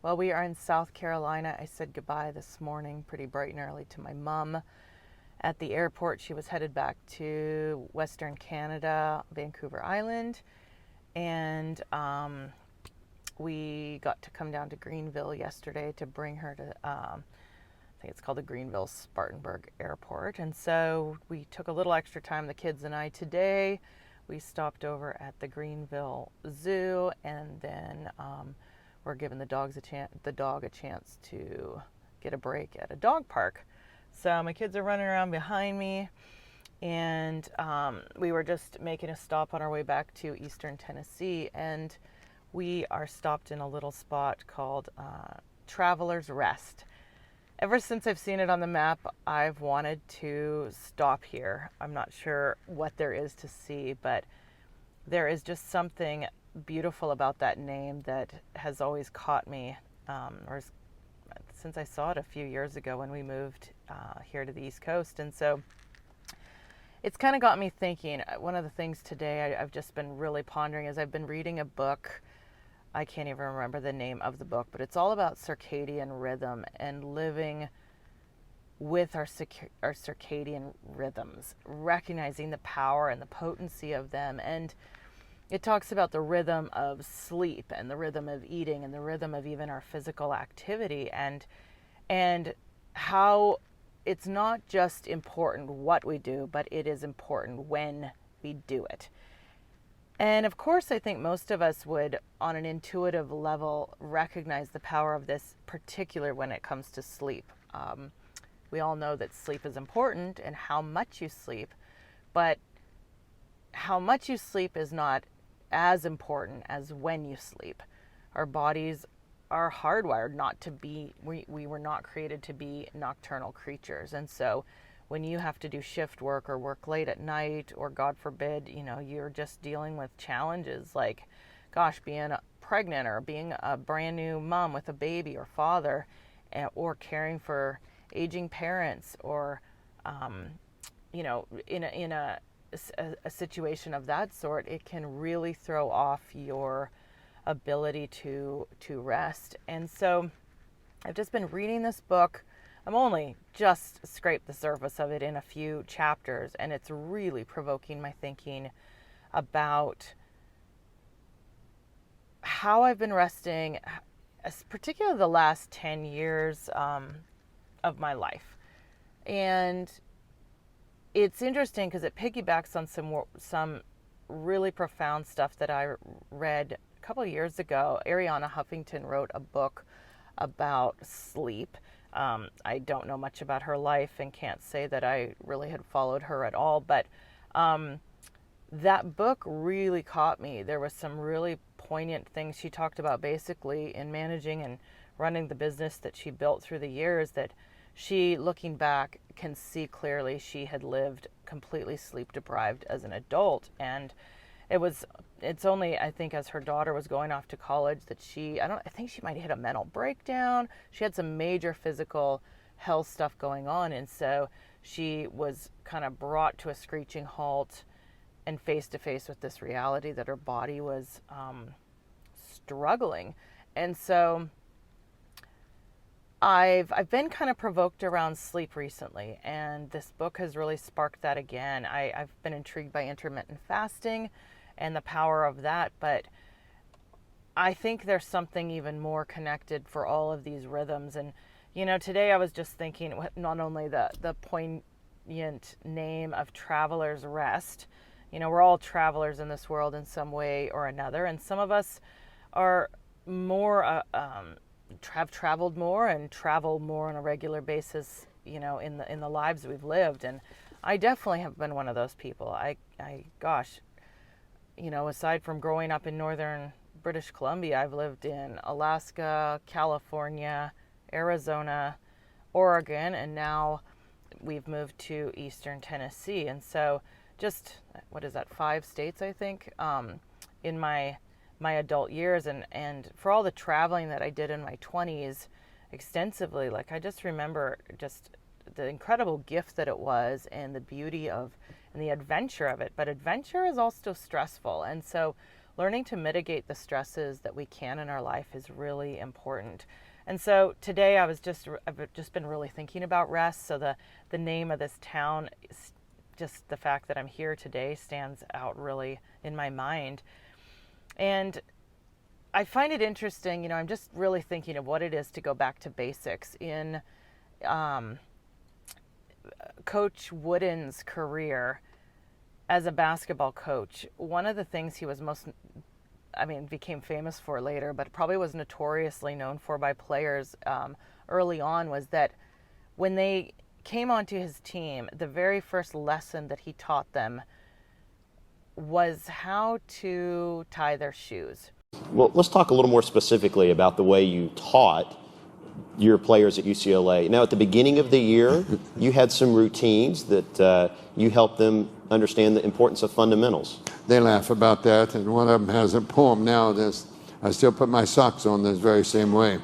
Well, we are in South Carolina. I said goodbye this morning pretty bright and early to my mom at the airport. She was headed back to Western Canada, Vancouver Island, and we got to come down to Greenville yesterday to bring her to, I think it's called the Greenville Spartanburg Airport. And so we took a little extra time, the kids and I, today. We stopped over at the Greenville Zoo, and then we're giving the dog a chance to get a break at a dog park. So my kids are running around behind me, and we were just making a stop on our way back to Eastern Tennessee, and we are stopped in a little spot called Traveler's Rest. Ever since I've seen it on the map, I've wanted to stop here. I'm not sure what there is to see, but there is just something beautiful about that name that has always caught me, since I saw it a few years ago when we moved here to the East Coast. And so it's kind of got me thinking. One of the things today I've just been really pondering is I've been reading a book. I can't even remember the name of the book, but it's all about circadian rhythm and living with our circadian rhythms, recognizing the power and the potency of them. And it talks about the rhythm of sleep and the rhythm of eating and the rhythm of even our physical activity, and how it's not just important what we do, but it is important when we do it. And of course, I think most of us would, on an intuitive level, recognize the power of this, particular when it comes to sleep. We all know that sleep is important and how much you sleep, but how much you sleep is not as important as when you sleep. Our bodies are hardwired not to be, we were not created to be nocturnal creatures. And so when you have to do shift work or work late at night, or God forbid, you're just dealing with challenges like, gosh, being pregnant or being a brand new mom with a baby or father, or caring for aging parents, or, in a situation of that sort, it can really throw off your ability to rest. And so I've just been reading this book. I'm only just scraped the surface of it in a few chapters, and it's really provoking my thinking about how I've been resting, particularly the last 10 years of my life. And it's interesting because it piggybacks on some really profound stuff that I read a couple of years ago. Arianna Huffington wrote a book about sleep. I don't know much about her life and can't say that I really had followed her at all, but that book really caught me. There was some really poignant things she talked about, basically in managing and running the business that she built through the years, that she, looking back, can see clearly she had lived completely sleep deprived as an adult. And it's only, I think, as her daughter was going off to college that I think she might have hit a mental breakdown. She had some major physical health stuff going on. And so she was kind of brought to a screeching halt and face to face with this reality that her body was struggling. And so I've been kind of provoked around sleep recently, and this book has really sparked that again. I've been intrigued by intermittent fasting and the power of that, but I think there's something even more connected for all of these rhythms. And today I was just thinking, not only the poignant name of Traveler's Rest. We're all travelers in this world in some way or another, and some of us are more have traveled more and travel more on a regular basis, in the lives we've lived. And I definitely have been one of those people. Gosh, aside from growing up in northern British Columbia, I've lived in Alaska, California, Arizona, Oregon, and now we've moved to Eastern Tennessee. And so just, 5 states, I think, in my adult years. And for all the traveling that I did in my 20s extensively, like, I just remember just the incredible gift that it was, and the beauty of and the adventure of it. But adventure is also stressful. And so learning to mitigate the stresses that we can in our life is really important. And so today I've just been really thinking about rest. So the name of this town is just the fact that I'm here today stands out really in my mind. And I find it interesting, I'm just really thinking of what it is to go back to basics in Coach Wooden's career as a basketball coach. One of the things he was became famous for later, but probably was notoriously known for by players early on, was that when they came onto his team, the very first lesson that he taught them was how to tie their shoes. Well, let's talk a little more specifically about the way you taught your players at UCLA. Now, at the beginning of the year, you had some routines that you helped them understand the importance of fundamentals. They laugh about that, and one of them has a poem now that's, I still put my socks on this very same way.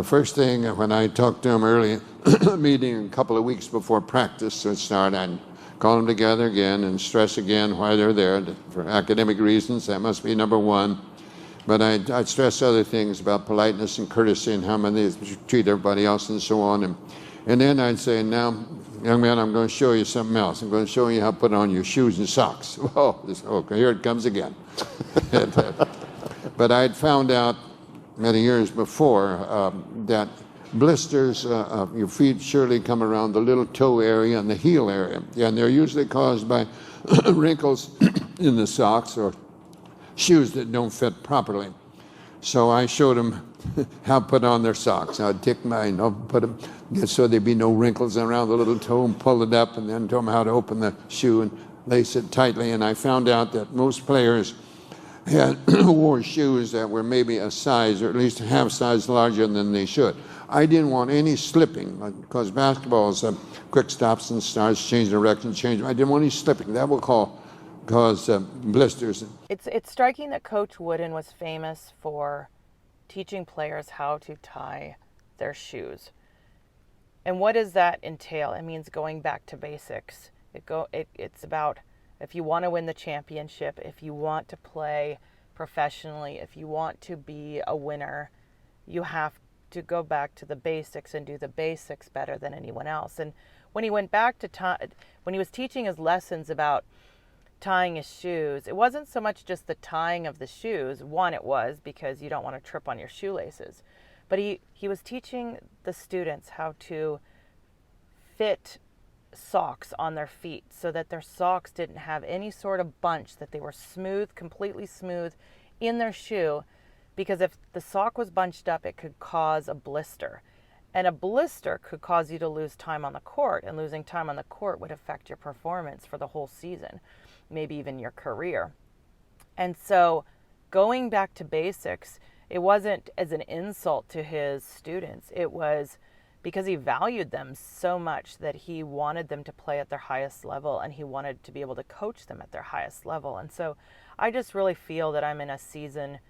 First thing, when I talked to them early, meeting a couple of weeks before practice would start, I'd call them together again and stress again why they're there for academic reasons. That must be number one. But I'd stress other things about politeness and courtesy and how they treat everybody else and so on. And then I'd say, now, young man, I'm going to show you something else. I'm going to show you how to put on your shoes and socks. Okay, here it comes again. But I'd found out many years before that blisters of your feet surely come around the little toe area and the heel area. And they're usually caused by wrinkles in the socks or shoes that don't fit properly. So I showed them how to put on their socks. I'd take mine, put them so there'd be no wrinkles around the little toe, and pull it up, and then tell them how to open the shoe and lace it tightly. And I found out that most players wore shoes that were maybe a size, or at least a half size larger than they should. I didn't want any slipping, because basketball is quick stops and starts, change direction, change. I didn't want any slipping. That will cause blisters. It's striking that Coach Wooden was famous for teaching players how to tie their shoes. And what does that entail? It means going back to basics. It's about, if you want to win the championship, if you want to play professionally, if you want to be a winner, you have to go back to the basics and do the basics better than anyone else. And when he went back to when he was teaching his lessons about tying his shoes, it wasn't so much just the tying of the shoes. One, it was because you don't want to trip on your shoelaces. But he was teaching the students how to fit socks on their feet so that their socks didn't have any sort of bunch, that they were smooth, completely smooth in their shoe, because if the sock was bunched up, it could cause a blister. And a blister could cause you to lose time on the court, and losing time on the court would affect your performance for the whole season, maybe even your career. And so going back to basics, it wasn't as an insult to his students. It was because he valued them so much that he wanted them to play at their highest level, and he wanted to be able to coach them at their highest level. And so I just really feel that I'm in a season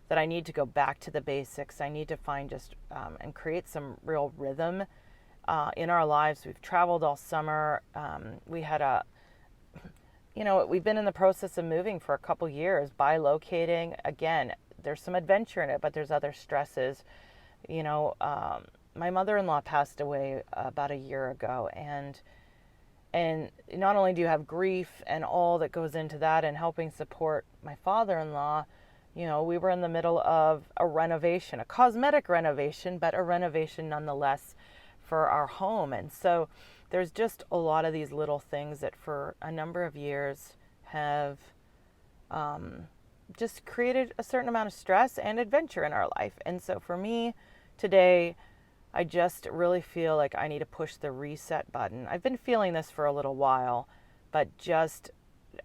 that I need to go back to the basics. I need to find and create some real rhythm in our lives. We've traveled all summer. We had we've been in the process of moving for a couple years, bilocating. Again, there's some adventure in it, but there's other stresses. My mother-in-law passed away about a year ago, and not only do you have grief and all that goes into that and helping support my father-in-law, we were in the middle of a renovation, a cosmetic renovation, but a renovation nonetheless for our home. And so there's just a lot of these little things that for a number of years have just created a certain amount of stress and adventure in our life. And so for me today, I just really feel like I need to push the reset button. I've been feeling this for a little while, but just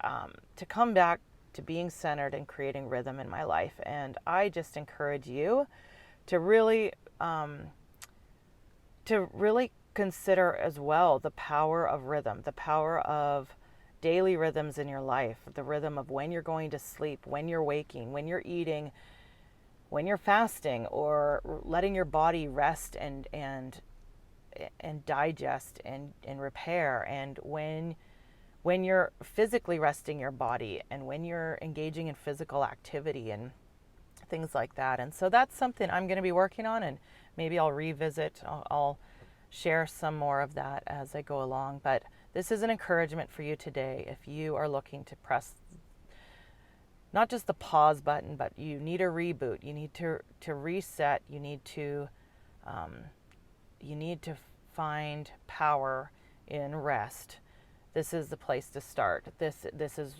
to come back to being centered and creating rhythm in my life. And I just encourage you to really consider as well the power of rhythm, the power of daily rhythms in your life, the rhythm of when you're going to sleep, when you're waking, when you're eating, when you're fasting, or letting your body rest and digest and repair, and when when you're physically resting your body and when you're engaging in physical activity and things like that. And so that's something I'm going to be working on, and maybe I'll revisit. I'll share some more of that as I go along. But this is an encouragement for you today if you are looking to press not just the pause button, but you need a reboot. You need to reset. You need to find power in rest. This is the place to start. This is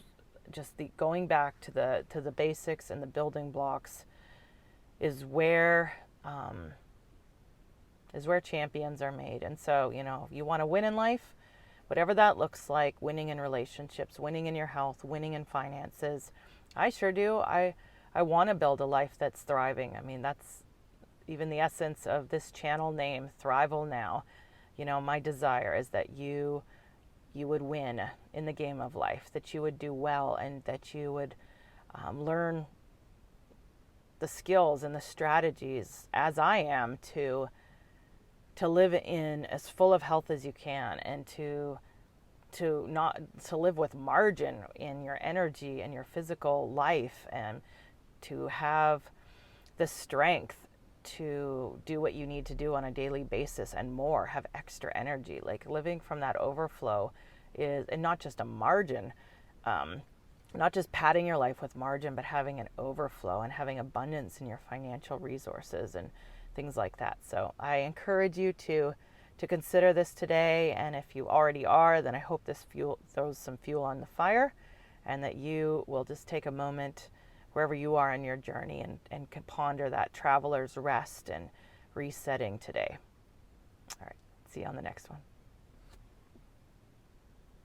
just the going back to the basics and the building blocks is where champions are made. And so, if you want to win in life, whatever that looks like, winning in relationships, winning in your health, winning in finances, I sure do. I want to build a life that's thriving. I mean, that's even the essence of this channel name, Thrival Now. My desire is that you would win in the game of life, that you would do well, and that you would learn the skills and the strategies, as I am, to live in as full of health as you can, and to live with margin in your energy and your physical life, and to have the strength to do what you need to do on a daily basis and more, have extra energy. Like, living from that overflow is, and not just a margin, not just padding your life with margin, but having an overflow and having abundance in your financial resources and things like that. So I encourage you to consider this today, and if you already are, then I hope this throws some fuel on the fire, and that you will just take a moment wherever you are in your journey and can ponder that traveler's rest and resetting today. All right, see you on the next one.